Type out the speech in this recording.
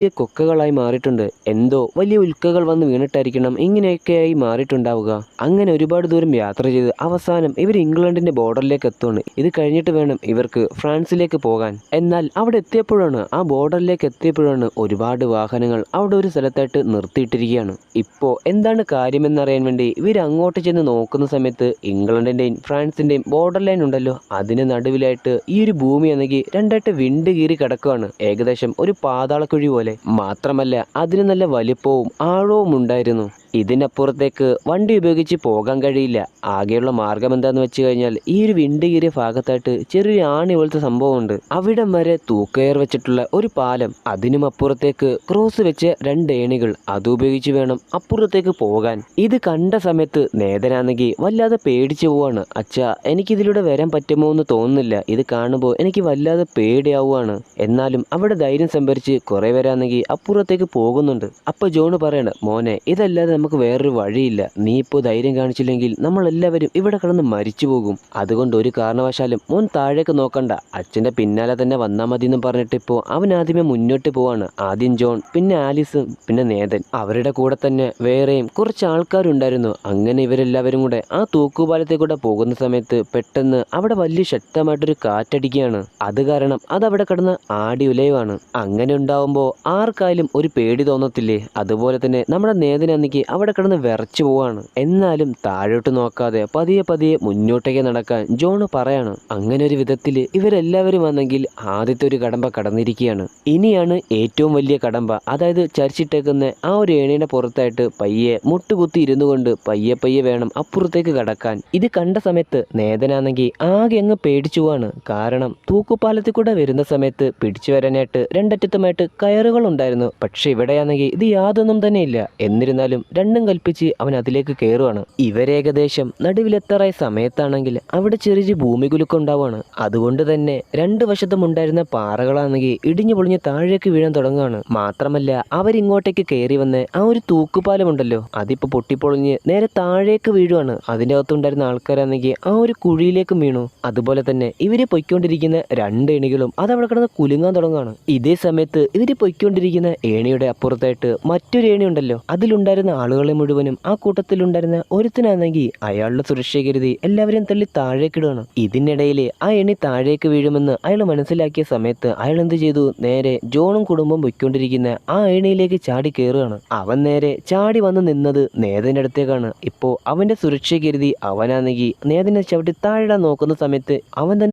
വലിയ കൊക്കകളായി മാറിയിട്ടുണ്ട്. എന്തോ വലിയ ഉൽക്കകൾ വന്ന് വീണിട്ടായിരിക്കണം ഇങ്ങനെയൊക്കെയായി മാറിയിട്ടുണ്ടാവുക. അങ്ങനെ ഒരുപാട് ദൂരം യാത്ര ചെയ്ത് അവസാനം ഇവർ ഇംഗ്ലണ്ടിന്റെ ബോർഡറിലേക്ക് എത്തുകയാണ്. ഇത് കഴിഞ്ഞിട്ട് വേണം ഇവർക്ക് ഫ്രാൻസിലേക്ക് പോകാൻ. എന്നാൽ അവിടെ എത്തിയപ്പോഴാണ് ആ ബോർഡറിലേക്ക് എത്തിയപ്പോഴാണ് ഒരുപാട് വാഹനങ്ങൾ അവിടെ ഒരു സ്ഥലത്തായിട്ട് നിർത്തിയിട്ടിരിക്കുകയാണ്. ഇപ്പോ എന്താണ് കാര്യമെന്നറിയാൻ വേണ്ടി ഇവർ അങ്ങോട്ട് ചെന്ന് നോക്കുന്ന സമയത്ത് ഇംഗ്ലണ്ടിന്റെയും ഫ്രാൻസിന്റെയും ബോർഡർ ലൈൻ ഉണ്ടല്ലോ, അതിന് നടുവിലായിട്ട് ഈ ഒരു ഭൂമി ആണെങ്കിൽ രണ്ടായിട്ട് വിണ്ട് കീറി കിടക്കുകയാണ്. ഏകദേശം ഒരു പാതാളക്കുഴി പോലെ. മാത്രമല്ല അതിന് നല്ല വലിപ്പവും ആഴവും ഉണ്ടായിരുന്നു. ഇതിനപ്പുറത്തേക്ക് വണ്ടി ഉപയോഗിച്ച് പോകാൻ കഴിയില്ല. ആകെയുള്ള മാർഗം എന്താന്ന് വെച്ച് കഴിഞ്ഞാൽ ഈ ഒരു വിണ്ട് കീറിയ ഭാഗത്തായിട്ട് ചെറിയൊരു ആണി പോലത്തെ സംഭവമുണ്ട്. അവിടം വരെ തൂക്കയർ വെച്ചിട്ടുള്ള ഒരു പാലം, അതിനും അപ്പുറത്തേക്ക് ക്രോസ് വെച്ച 2 ഏണികൾ, അതുപയോഗിച്ച് വേണം അപ്പുറത്തേക്ക് പോകാൻ. ഇത് കണ്ട സമയത്ത് നേതനാണെങ്കിൽ വല്ലാതെ പേടിച്ചു പോവാണ്. അച്ഛാ, എനിക്കിതിലൂടെ വരാൻ പറ്റുമോ എന്ന് തോന്നുന്നില്ല. ഇത് കാണുമ്പോൾ എനിക്ക് വല്ലാതെ പേടിയാവുകയാണ്. എന്നാലും അവിടെ ധൈര്യം സംഭരിച്ച് കുറെ പേരാണെങ്കിൽ അപ്പുറത്തേക്ക് പോകുന്നുണ്ട്. അപ്പൊ ജോണ് പറയണ, മോനെ, ഇതല്ലാതെ നമുക്ക് വേറൊരു വഴിയില്ല. നീ ഇപ്പോൾ ധൈര്യം കാണിച്ചില്ലെങ്കിൽ നമ്മളെല്ലാവരും ഇവിടെ കിടന്ന് മരിച്ചു പോകും. അതുകൊണ്ട് ഒരു കാരണവശാലും മോൻ താഴേക്ക് നോക്കണ്ട, അച്ഛന്റെ പിന്നാലെ തന്നെ വന്നാൽ മതി എന്ന് പറഞ്ഞിട്ട് ഇപ്പോൾ അവൻ ആദ്യമേ മുന്നോട്ട് പോവാണ്. ആദ്യം ജോൺ, പിന്നെ ആലിസും, പിന്നെ നേതൻ. അവരുടെ കൂടെ തന്നെ വേറെയും കുറച്ച് ആൾക്കാരുണ്ടായിരുന്നു. അങ്ങനെ ഇവരെല്ലാവരും കൂടെ ആ തൂക്കുപാലത്തെ കൂടെ പോകുന്ന സമയത്ത് പെട്ടെന്ന് അവിടെ വലിയ ശക്തമായിട്ടൊരു കാറ്റടിക്കുകയാണ്. അത് കാരണം അതവിടെ കിടന്ന് ആടി ഉലയുവാണ്. അങ്ങനെ ഉണ്ടാവുമ്പോൾ ആർക്കായാലും ഒരു പേടി തോന്നത്തില്ലേ? അതുപോലെ തന്നെ നമ്മുടെ നേതനാണെങ്കിൽ അവിടെ കിടന്ന് വിറച്ചു പോവാണ്. എന്നാലും താഴോട്ട് നോക്കാതെ പതിയെ പതിയെ മുന്നോട്ടേക്ക് നടക്കാൻ ജോണ് പറയാണ്. അങ്ങനെ ഒരു വിധത്തില് ഇവരെല്ലാവരും വന്നെങ്കിൽ ആദ്യത്തെ ഒരു കടമ്പ കടന്നിരിക്കുകയാണ്. ഇനിയാണ് ഏറ്റവും വലിയ കടമ്പ. അതായത് ചരിച്ചിട്ടേക്കുന്ന ആ ഒരു ഏണിയുടെ പുറത്തായിട്ട് പയ്യെ മുട്ടുകുത്തി ഇരുന്നു കൊണ്ട് പയ്യെ പയ്യെ വേണം അപ്പുറത്തേക്ക് കടക്കാൻ. ഇത് കണ്ട സമയത്ത് നേതനാണെങ്കിൽ ആകെ അങ്ങ് പേടിച്ചു പോവാണ്. കാരണം തൂക്കുപാലത്തിൽ കൂടെ വരുന്ന സമയത്ത് പിടിച്ചു വരാനായിട്ട് രണ്ടറ്റത്തുമായിട്ട് കയറുകൾ ഉണ്ടായിരുന്നു. പക്ഷെ ഇവിടെയാണെങ്കിൽ ഇത് യാതൊന്നും തന്നെ ഇല്ല. എന്നിരുന്നാലും രണ്ടും കൽപ്പിച്ച് അവൻ അതിലേക്ക് കയറുവാണ്. ഇവരേകദേശം നടുവിലെത്താറായ സമയത്താണെങ്കിൽ അവിടെ ചെറിയ ഭൂമികുലുക്കം ഉണ്ടാവുകയാണ്. അതുകൊണ്ട് തന്നെ 2 വശത്തും ഉണ്ടായിരുന്ന പാറകളാണെങ്കിൽ ഇടിഞ്ഞു പൊളിഞ്ഞ് താഴേക്ക് വീഴാൻ തുടങ്ങുകയാണ്. മാത്രമല്ല അവരിങ്ങോട്ടേക്ക് കയറി വന്ന് ആ ഒരു തൂക്കുപാലമുണ്ടല്ലോ, അതിപ്പോ പൊട്ടിപ്പൊളിഞ്ഞ് നേരെ താഴേക്ക് വീഴുവാണ്. അതിൻ്റെ അകത്തുണ്ടായിരുന്ന ആൾക്കാരാണെങ്കിൽ ആ ഒരു കുഴിയിലേക്കും വീണു. അതുപോലെ തന്നെ ഇവര് പൊയ്ക്കൊണ്ടിരിക്കുന്ന 2 ഏണികളും അതവിടെ കിടന്ന് കുലുങ്ങാൻ തുടങ്ങുകയാണ്. ഇതേ സമയത്ത് ഇവര് പൊയ്ക്കൊണ്ടിരിക്കുന്ന ഏണിയുടെ അപ്പുറത്തായിട്ട് മറ്റൊരു ഏണി ഉണ്ടല്ലോ, അതിലുണ്ടായിരുന്ന ആളുകളെ മുഴുവനും ആ കൂട്ടത്തിലുണ്ടായിരുന്ന ഒരുത്തനാണെങ്കിൽ അയാളുടെ സുരക്ഷ കരുതി എല്ലാവരെയും തള്ളി താഴേക്കിടുകയാണ്. ഇതിനിടയിൽ ആ എണി താഴേക്ക് വീഴുമെന്ന് അയാൾ മനസ്സിലാക്കിയ സമയത്ത് അയാൾ എന്ത് ചെയ്തു? നേരെ ജോണും കുടുംബം പൊയ്ക്കൊണ്ടിരിക്കുന്ന ആ ഏണിയിലേക്ക് ചാടി കയറുകയാണ്. അവൻ നേരെ ചാടി വന്ന് നിന്നത് നേതന്റെ അടുത്തേക്കാണ്. ഇപ്പോ അവന്റെ സുരക്ഷ കരുതി അവനാണെങ്കിൽ നേതനെ ചവിട്ടി താഴെ നോക്കുന്ന സമയത്ത് അവൻ തന്നെ